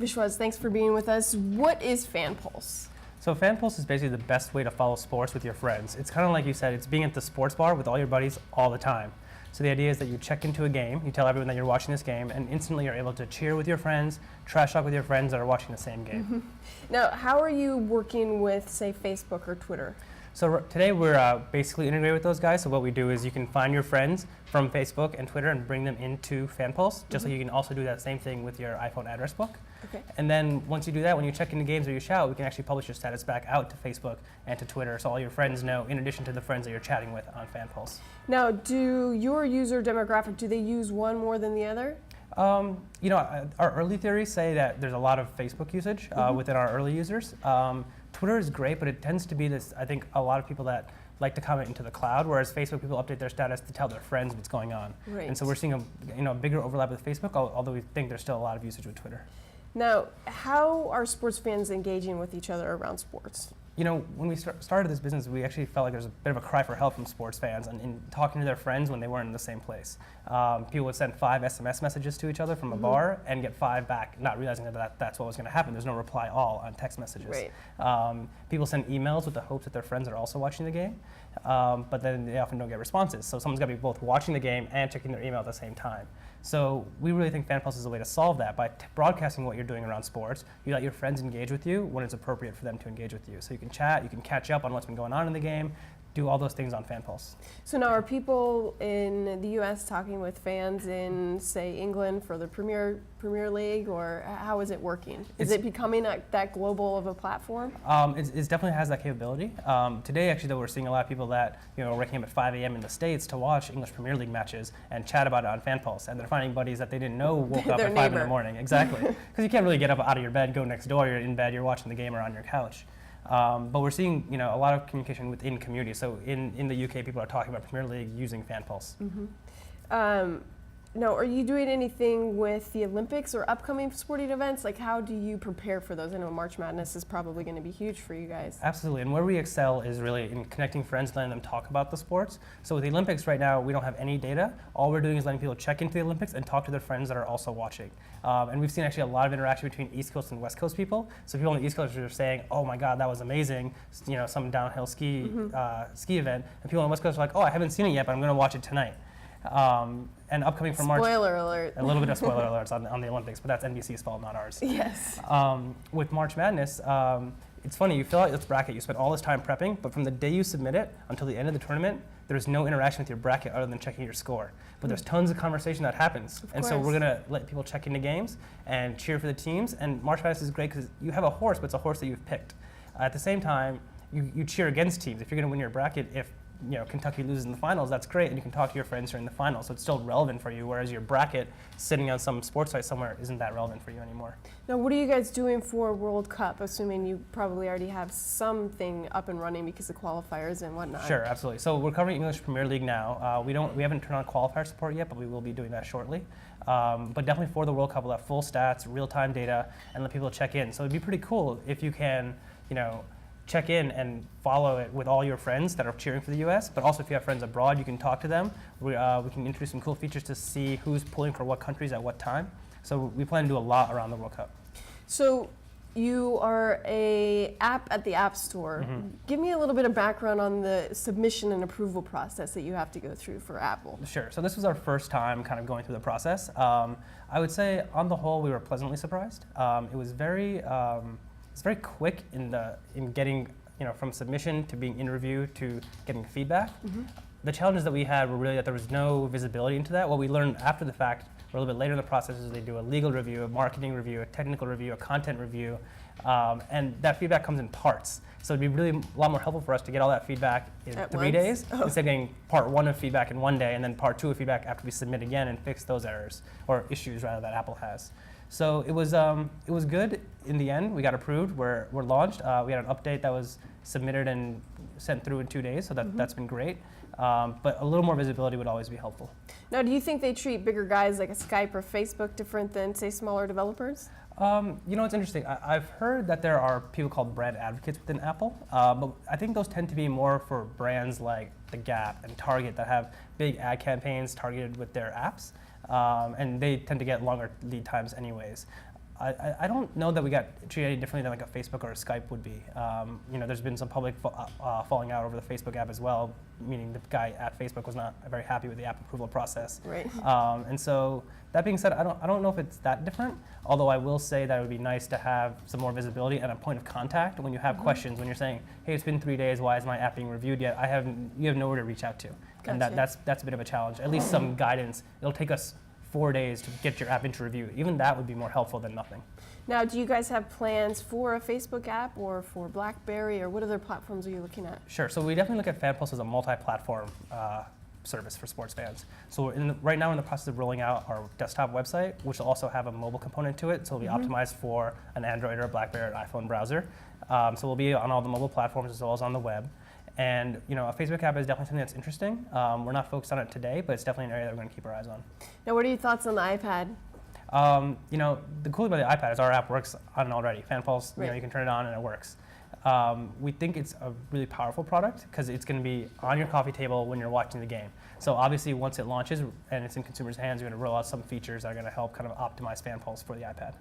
Vishwas, thanks for being with us. What is FanPulse? So FanPulse is basically the best way to follow sports with your friends. It's kind of like you said, it's being at the sports bar with all your buddies all the time. So the idea is that you check into a game, you tell everyone that you're watching this game, and instantly you're able to cheer with your friends, trash talk with your friends that are watching the same game. Mm-hmm. Now, how are you working with, say, Facebook or Twitter? So today we're basically integrated with those guys. So what we do is you can find your friends from Facebook and Twitter and bring them into FanPulse, just like you can also do that same thing with your iPhone address book. Okay. And then once you do that, when you check into games or you shout, we can actually publish your status back out to Facebook and to Twitter, so all your friends know, in addition to the friends that you're chatting with on FanPulse. Now, do your user demographic, do they use one more than the other? Our early theories say that there's a lot of Facebook usage within our early users. Twitter is great, but it tends to be this, I think, a lot of people that like to comment into the cloud, whereas Facebook people update their status to tell their friends what's going on. Right. And so we're seeing a bigger overlap with Facebook, although we think there's still a lot of usage with Twitter. Now, how are sports fans engaging with each other around sports? When we started this business, we actually felt like there was a bit of a cry for help from sports fans and in talking to their friends when they weren't in the same place. People would send 5 SMS messages to each other from a bar and get 5 back, not realizing that that's what was going to happen. There's no reply all on text messages. Right. People send emails with the hopes that their friends are also watching the game, but then they often don't get responses. So someone's got to be both watching the game and checking their email at the same time. So we really think FanPulse is a way to solve that by broadcasting what you're doing around sports. You let your friends engage with you when it's appropriate for them to engage with you. So you can chat, you can catch up on what's been going on in the game, do all those things on FanPulse. So now, are people in the U.S. talking with fans in, say, England for the Premier League, or how is it working? Is it becoming that global of a platform? It definitely has that capability. Today, actually, though, we're seeing a lot of people that are waking up at 5 a.m. in the States to watch English Premier League matches and chat about it on FanPulse, and they're finding buddies that they didn't know woke up at 5 in the morning. Exactly, because you can't really get up out of your bed, go next door. You're in bed, you're watching the game or on your couch. But we're seeing a lot of communication within community. So in the UK, people are talking about Premier League using FanPulse. Now, are you doing anything with the Olympics or upcoming sporting events? Like, how do you prepare for those? I know March Madness is probably going to be huge for you guys. Absolutely, and where we excel is really in connecting friends, letting them talk about the sports. So with the Olympics right now, we don't have any data. All we're doing is letting people check into the Olympics and talk to their friends that are also watching. And we've seen actually a lot of interaction between East Coast and West Coast people. So people on the East Coast are saying, "Oh my God, that was amazing!" Some downhill ski event, and people on the West Coast are like, "Oh, I haven't seen it yet, but I'm going to watch it tonight." And upcoming from March. Spoiler alert. A little bit of spoiler alerts on the Olympics, but that's NBC's fault, not ours. Yes. With March Madness, it's funny, you fill out this bracket, you spend all this time prepping, but from the day you submit it until the end of the tournament, there's no interaction with your bracket other than checking your score. But there's tons of conversation that happens. And so we're going to let people check into games and cheer for the teams. And March Madness is great because you have a horse, but it's a horse that you've picked. At the same time, you cheer against teams. If you're going to win your bracket, if Kentucky loses in the finals, that's great, and you can talk to your friends during the finals, so it's still relevant for you, whereas your bracket sitting on some sports site somewhere isn't that relevant for you anymore. Now, what are you guys doing for World Cup, assuming you probably already have something up and running because of qualifiers and whatnot? Sure, absolutely. So we're covering English Premier League now. We haven't turned on qualifier support yet, but we will be doing that shortly. But definitely for the World Cup, we'll have full stats, real-time data, and let people check in. So it'd be pretty cool if you can, check in and follow it with all your friends that are cheering for the U.S., but also if you have friends abroad, you can talk to them. We can introduce some cool features to see who's pulling for what countries at what time. So we plan to do a lot around the World Cup. So you are an app at the App Store. Give me a little bit of background on the submission and approval process that you have to go through for Apple. Sure. So this was our first time kind of going through the process. I would say on the whole, we were pleasantly surprised. It was very quick in getting from submission to being in review to getting feedback. The challenges that we had were really that there was no visibility into that. What we learned after the fact, or a little bit later in the process, is they do a legal review, a marketing review, a technical review, a content review, and that feedback comes in parts. So it'd be really a lot more helpful for us to get all that feedback in At 3 once? days instead of getting part 1 of feedback in 1 day and then part 2 of feedback after we submit again and fix those errors, or issues rather, that Apple has. So it was good in the end. We got approved. We're launched. We had an update that was submitted and sent through in 2 days, so that's been great. But a little more visibility would always be helpful. Now, do you think they treat bigger guys like a Skype or Facebook different than, say, smaller developers? It's interesting. I've heard that there are people called brand advocates within Apple, but I think those tend to be more for brands like The Gap and Target that have big ad campaigns targeted with their apps. And they tend to get longer lead times anyways. I don't know that we got treated any differently than like a Facebook or a Skype would be. There's been some public falling out over the Facebook app as well, meaning the guy at Facebook was not very happy with the app approval process. Right. And so that being said, I don't know if it's that different, although I will say that it would be nice to have some more visibility and a point of contact when you have questions, when you're saying, hey, it's been 3 days, why is my app being reviewed yet? You have nowhere to reach out to. And Gotcha. that's a bit of a challenge, at least some guidance. It'll take us 4 days to get your app into review. Even that would be more helpful than nothing. Now, do you guys have plans for a Facebook app or for BlackBerry, or what other platforms are you looking at? Sure, so we definitely look at FanPulse as a multi-platform service for sports fans. So right now we're in the process of rolling out our desktop website, which will also have a mobile component to it. So it'll be optimized for an Android or a BlackBerry or iPhone browser. So we'll be on all the mobile platforms as well as on the web. And a Facebook app is definitely something that's interesting. We're not focused on it today, but it's definitely an area that we're going to keep our eyes on. Now, what are your thoughts on the iPad? The cool thing about the iPad is our app works on it already. FanPulse, Right. You can turn it on and it works. We think it's a really powerful product because it's going to be on your coffee table when you're watching the game. So obviously, once it launches and it's in consumers' hands, we're going to roll out some features that are going to help kind of optimize FanPulse for the iPad.